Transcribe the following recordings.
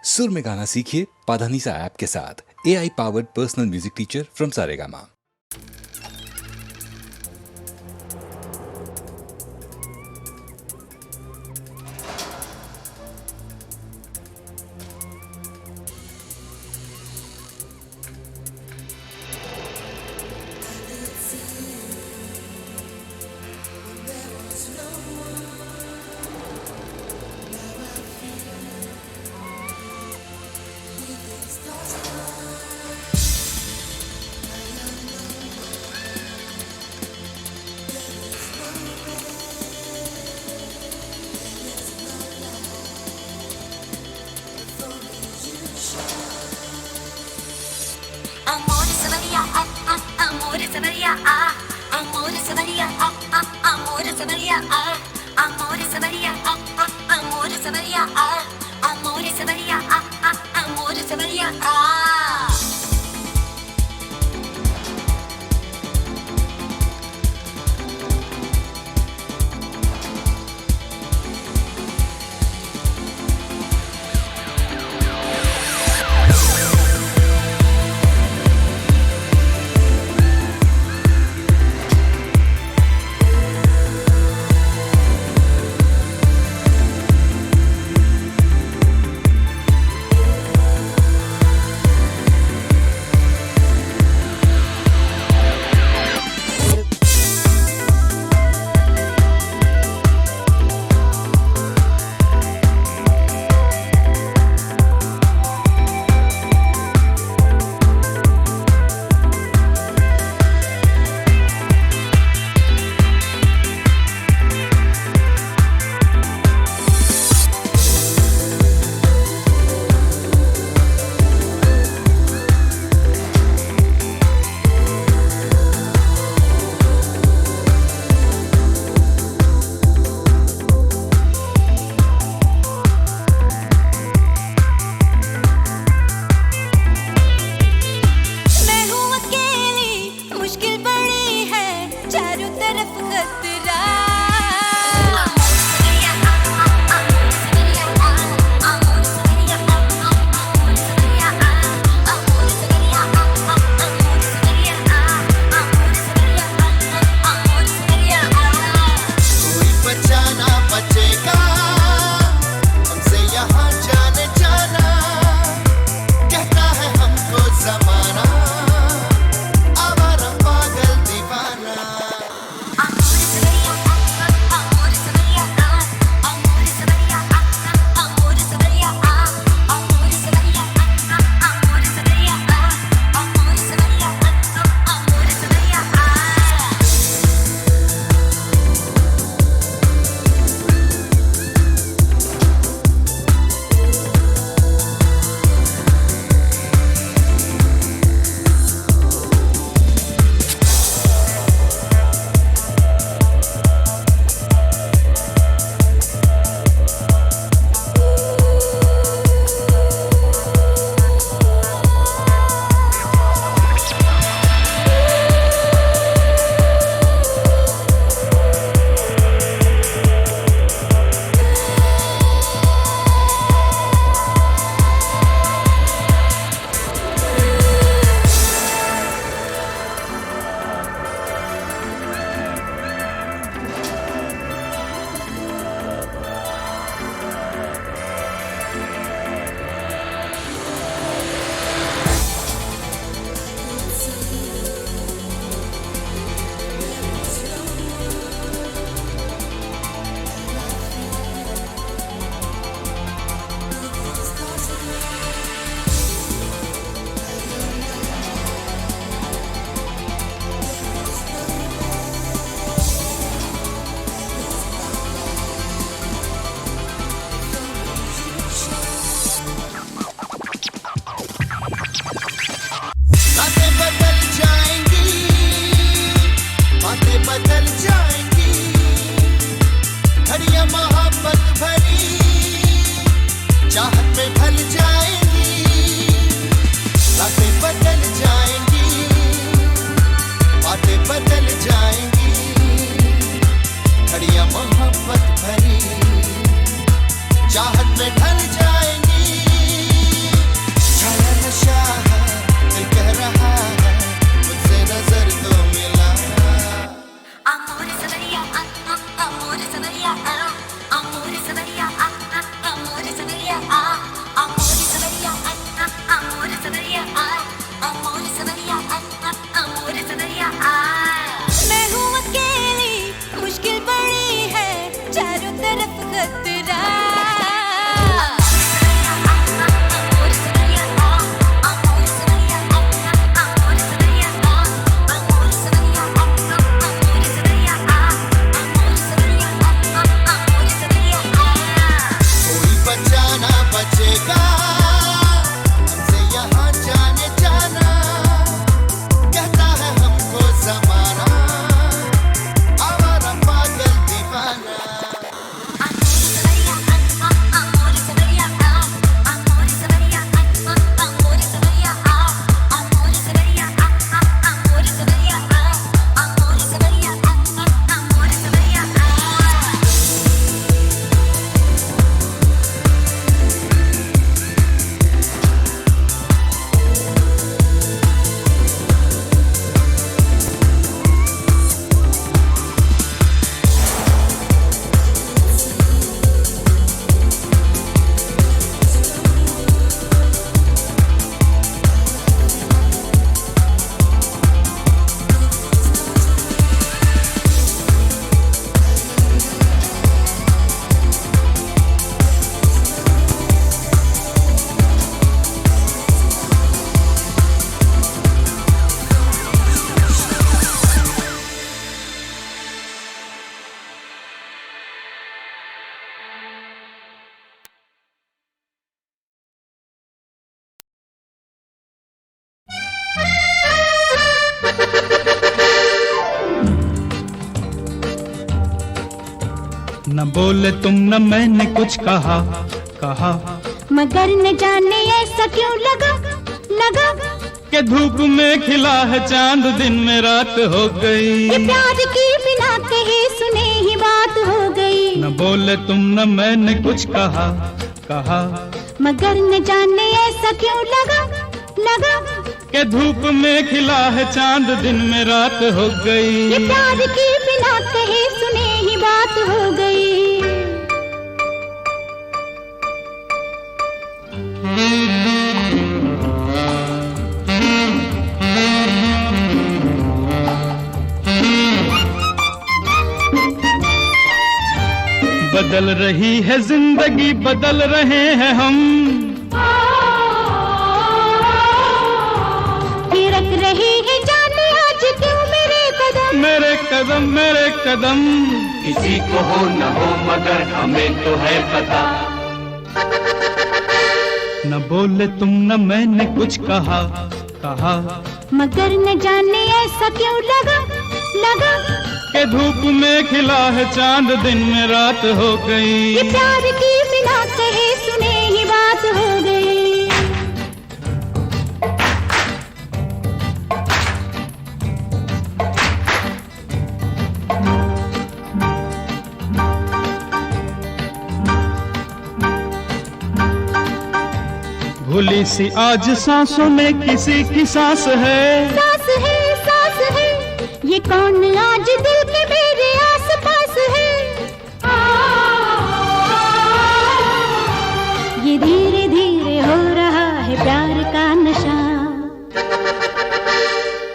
सुर में गाना सीखिए पाधानीसा ऐप के साथ। AI powered personal music teacher from Saregama. Amore Savaria, amore Savaria, amore Savaria, amore Savaria, amore Savaria, amore Savaria, amore Savaria, amore Savaria. चाहत में ढल जाएंगी। न बोले तुम न मैंने कुछ कहा कहा, मगर न जाने ऐसा क्यों लगा लगा कि धूप में खिला है चांद दिन में रात हो गई। ये प्यार की बिना कहे सुने ही बात हो गई। न बोले तुम न मैंने कुछ कहा कहा, मगर न जाने ऐसा क्यों लगा लगा कि धूप में खिला है चांद दिन में रात हो गई। ये प्यार की बिना कहे सुने ही बात हो गई। बदल रही है जिंदगी, बदल रहे हैं हम, थिरक रही है जाने आज क्यों मेरे कदम, मेरे कदम मेरे कदम। किसी को हो न हो मगर हमें तो है पता। न बोले तुम न मैंने कुछ कहा कहा, मगर न जाने ऐसा क्यों लगा लगा कि धूप में खिला है चांद दिन में रात हो गई। ये प्यार की बिना कहे सुने ही बात हो गई। भूली सी आज सांसों में किसी की सांस है, सांस है सांस है, ये कौन आज दिल के मेरे आस पास है। ये धीरे धीरे हो रहा है प्यार का नशा।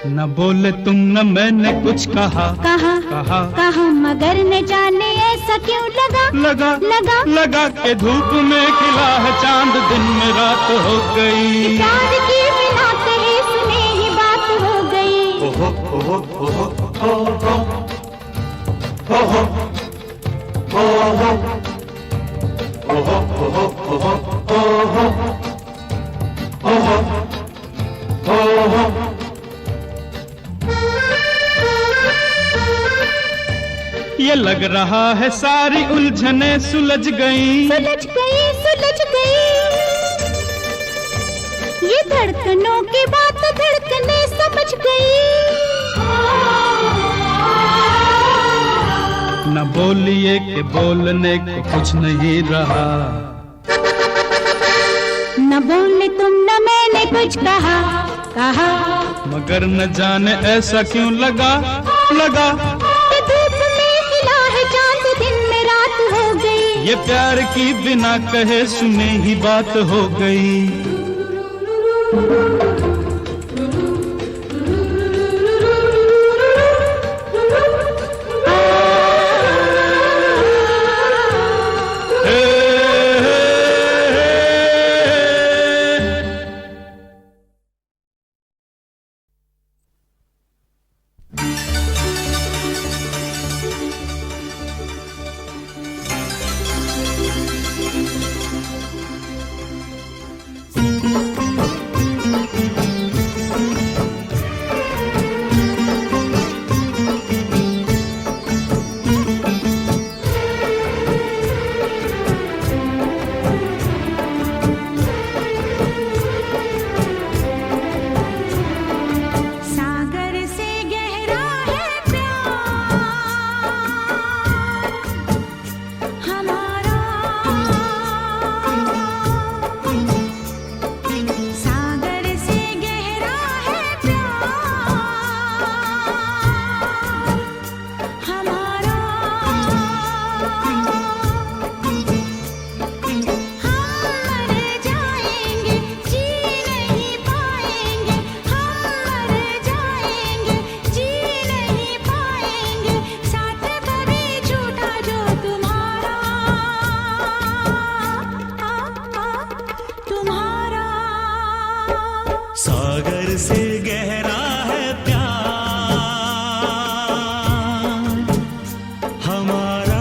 न बोले तुम न मैंने कुछ कहा कहा कहा, कहा मगर न जाने ऐसा क्यों लगा लगा लगा लगा के धूप में खिला है चांद दिन में रात हो गई। प्यार की बिना कहे सुने ही बात हो गई। ओहो ओहो ओहो ओहो ओहो ओहो ओहो ओहो ओहो ओहो ओहो। ये लग रहा है सारी उलझने सुलझ गई, सुलझ गई सुलझ गई। ये धड़कनों की बात धड़कने समझ गई। न बोलिए कि बोलने को कुछ नहीं रहा। न बोले तुम न मैंने कुछ कहा कहा, मगर न जाने ऐसा क्यों लगा लगा कि धूप में खिला है चांद दिन में रात हो गई। ये प्यार की बिना कहे सुने ही बात हो गई। सागर से गहरा है प्यार हमारा,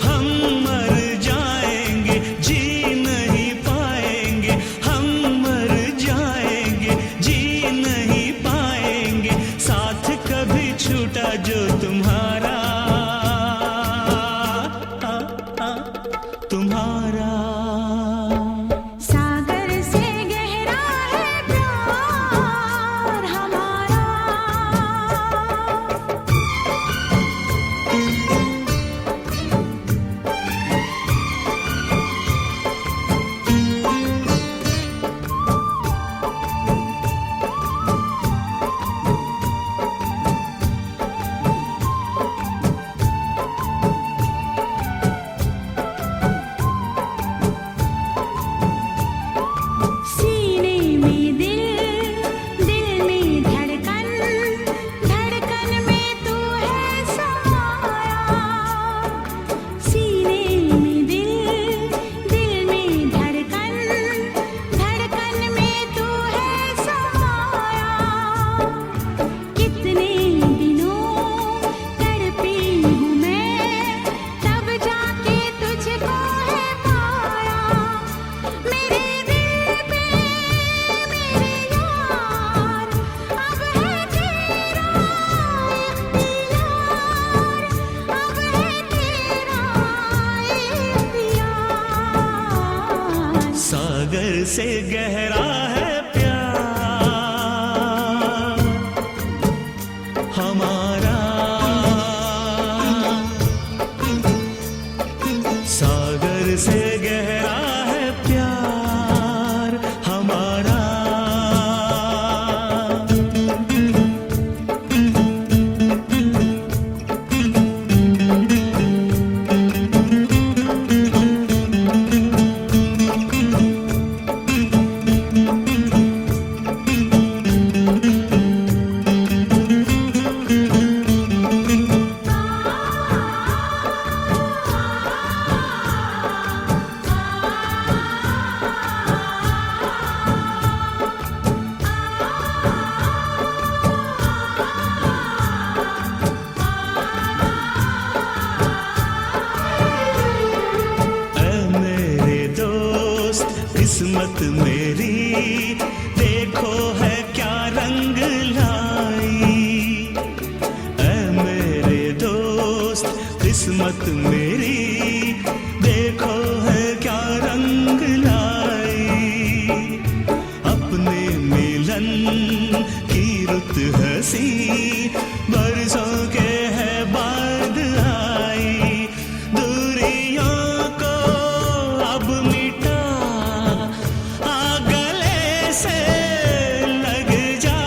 हम मर जाएंगे जी नहीं पाएंगे, हम मर जाएंगे जी नहीं पाएंगे, साथ कभी छूटा तुम्हारा। सागर से गहरा है प्यार हमारा। सीने में दिल, दिल में धड़कन, धड़कन में तू है समाया। सीने में दिल, दिल में धड़कन, धड़कन में तू है समाया। कितने दिनों तड़पी हूँ मैं, तब जाके तुझको है पाया। मेरे दिल पे मेरे यार, अब है तेरा इख्तियार, अब है तेरा इख्तियार। सागर से गहरा है प्यार हमारा। सागर से गहरा है प्यार हमारा। ऐ मेरे दोस्त किस्मत मेरी, देखो है क्या रंग लाई। ऐ मेरे दोस्त किस्मत मेरी, देखो है क्या रंग लाई। अपने मिलन की रुत हंसी, बरसों के है बाद आई। दूरियों को अब मिटा, आ गले से लग जा।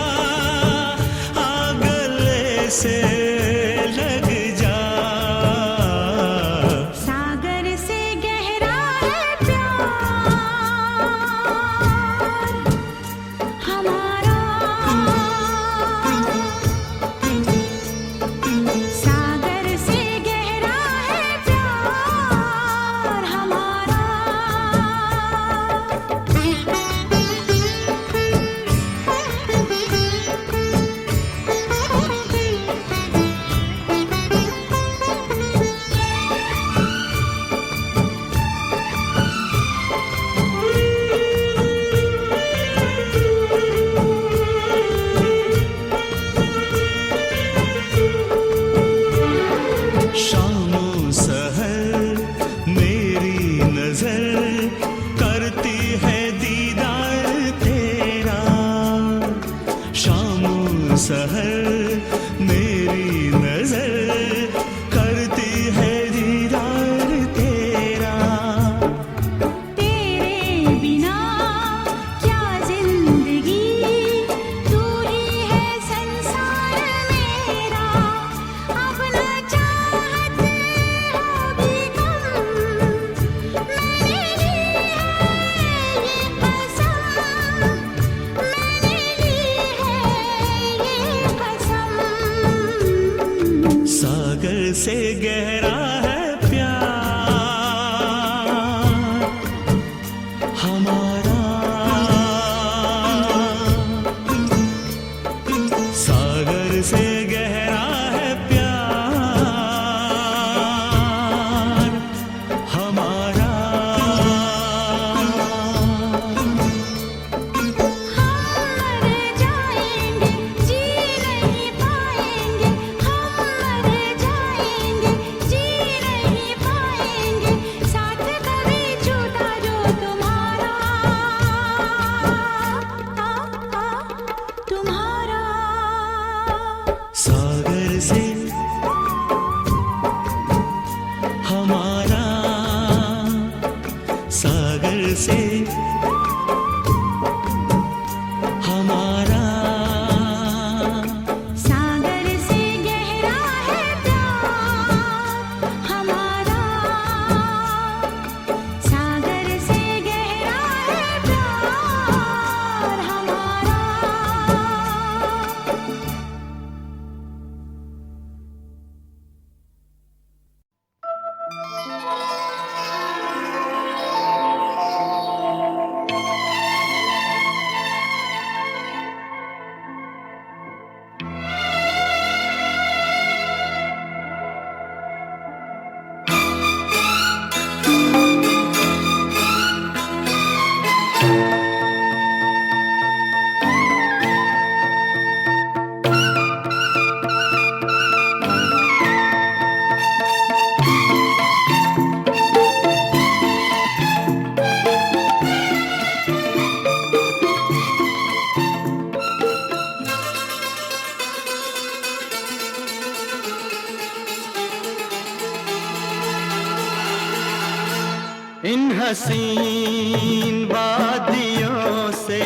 इन हसीन वादियों से,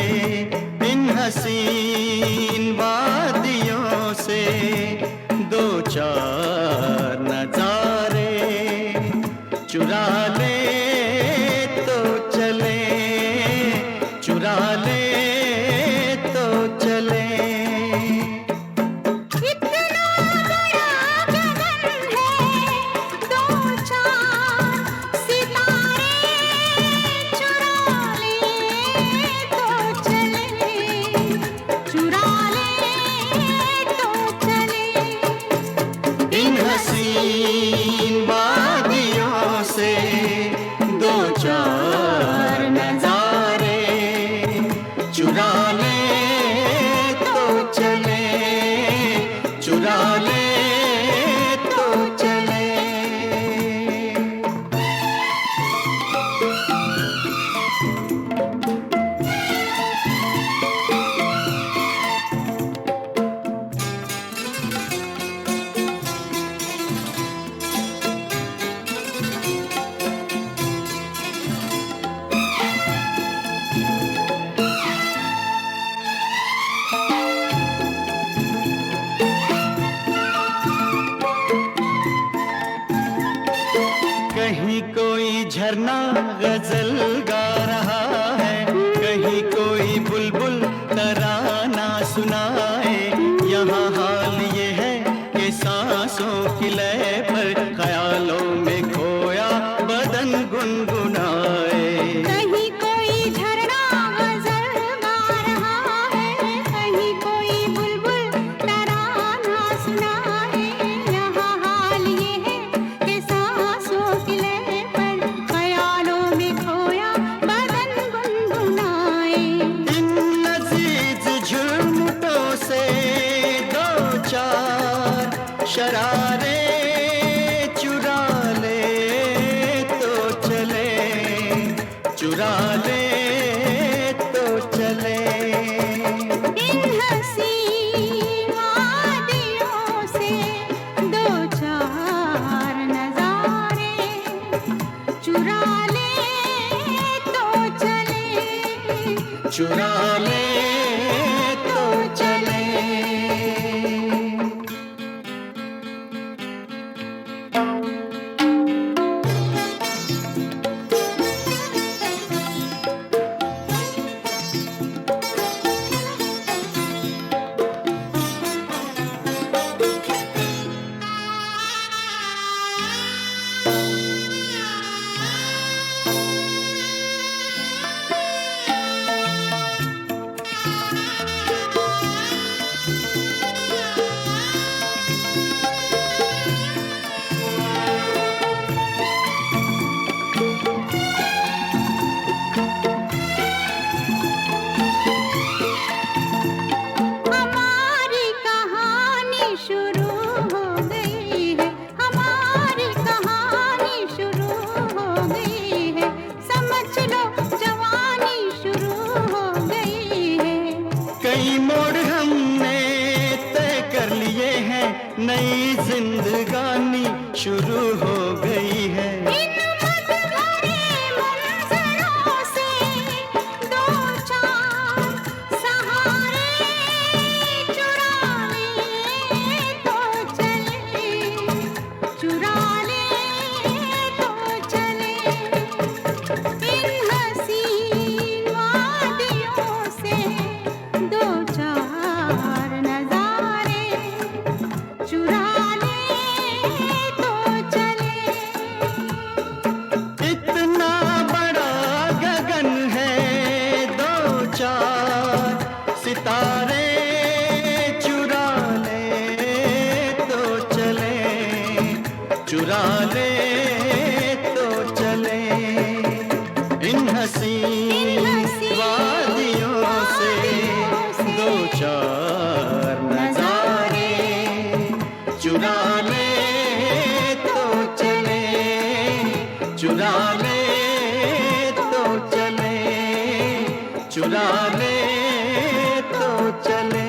इन हसीन वादियों से दो चार नजारे चुरा ले तो चले, चुरा ले तो चले। इतना बड़ा गगन है, दो चार सितारे चुरा ले तो चले, चुरा ले तो चले। इन हसीन वादियों से दो चार नजारे चुरा ले तो चले, चुरा ले तो चले। कहीं कोई झरना गजल गा रहा है, कहीं कोई बुलबुल तराना सुनाए। यहाँ हाल ये है कि सांसों की लय पर ख्यालों में खोया बदन गुनगुनाए। कहीं कोई झरना गजल गा रहा है, कहीं कोई बुलबुल तराना सुनाए। यहाँ हाल ये है कि सांसों की लय पर ख्यालों में खोया बदन गुनगुनाए। इन लजीज झुमटों से दो चार शरारे चुरा ले तो चले, चुरा ले तो चले। इन हसीन वादियों से दो चार नजारे चुरा ले तो चले, चुरा ले तो चले। हमारी कहानी शुरू हो गई है, हमारी कहानी शुरू हो गई है। समझ लो जवानी शुरू हो गई है। कई मोड़ हमने तय कर लिए हैं, नई जिंदगानी शुरू हो गई है। इन मत भरे मंजरों से दो चार सहारे चुरा ले तो चले, चुरा ले तो चले। इन हसीन वादियों से दो चार नजारे चुरा ले तो चले। इतना बड़ा गगन है, दो चार सितारे चुरा ले तो चले, चुरा ले तो चले। इन हसीन वादियों से दो चार नजारे चुरा ले तो चले, चुरा ले तो चले, चुरा ले तो चले।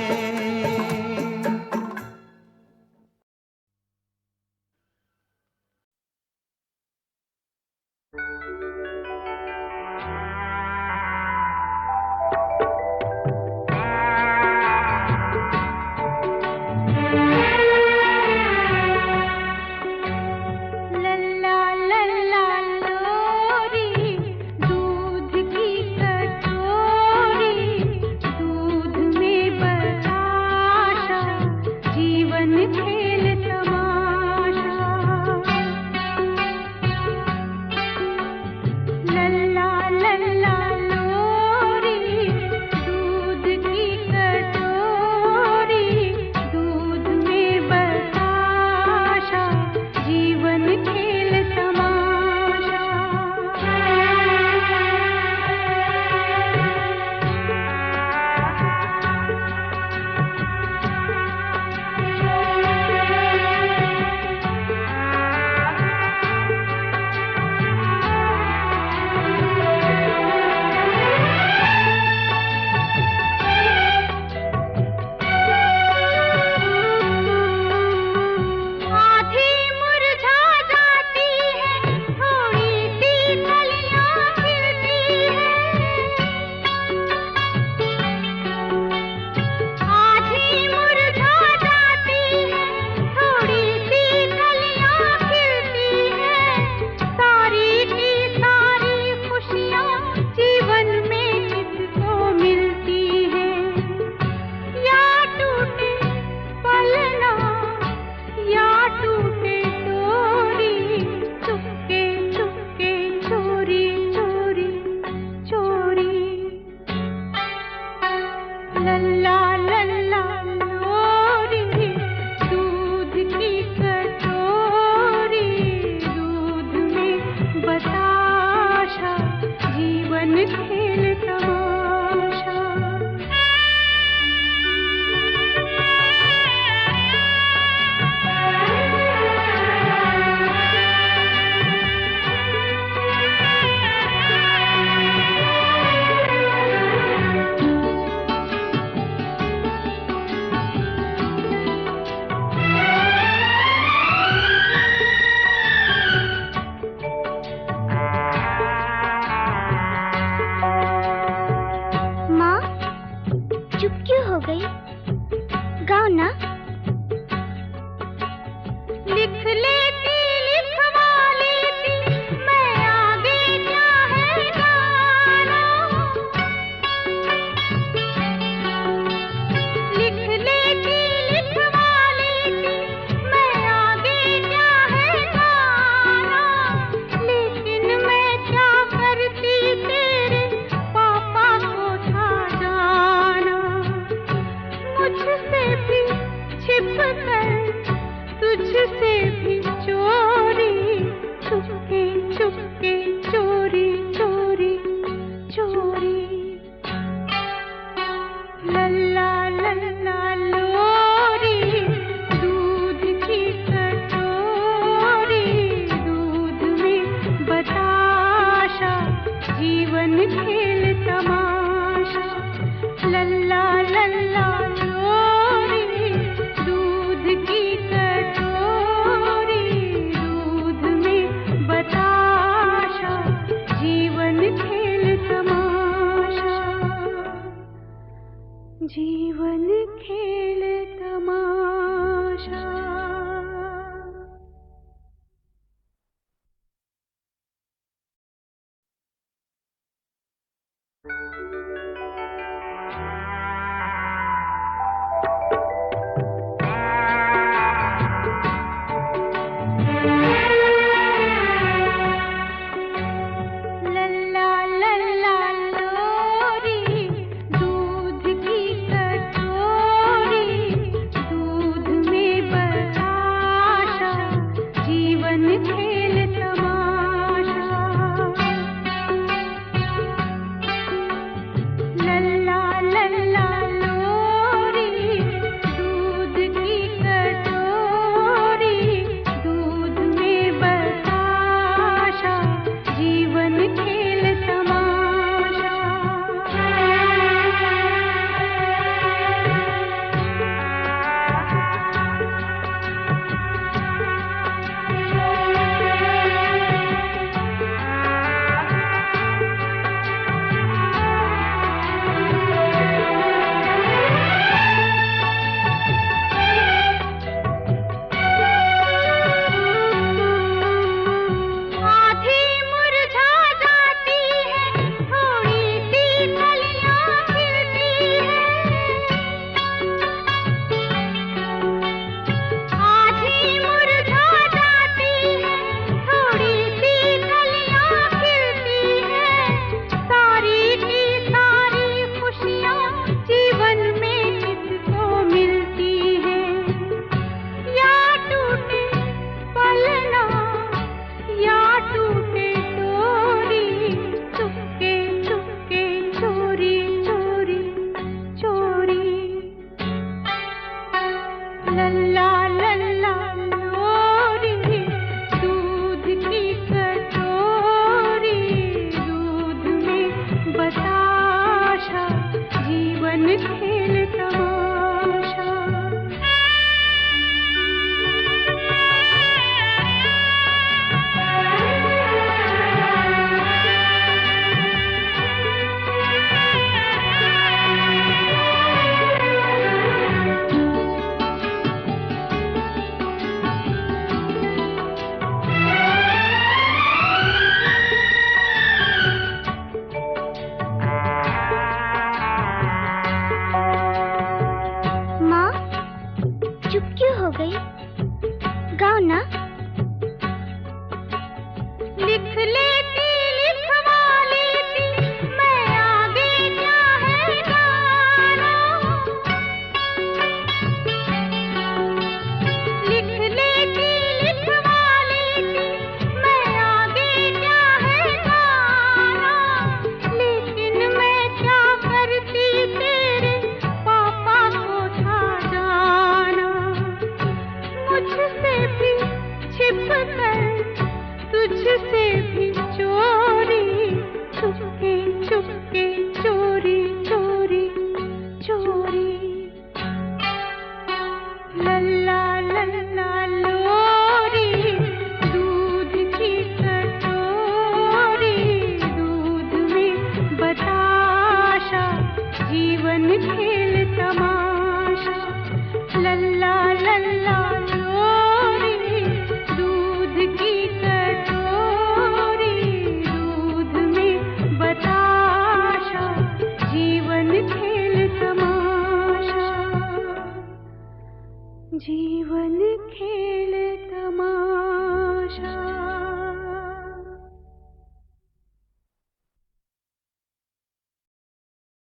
जीवन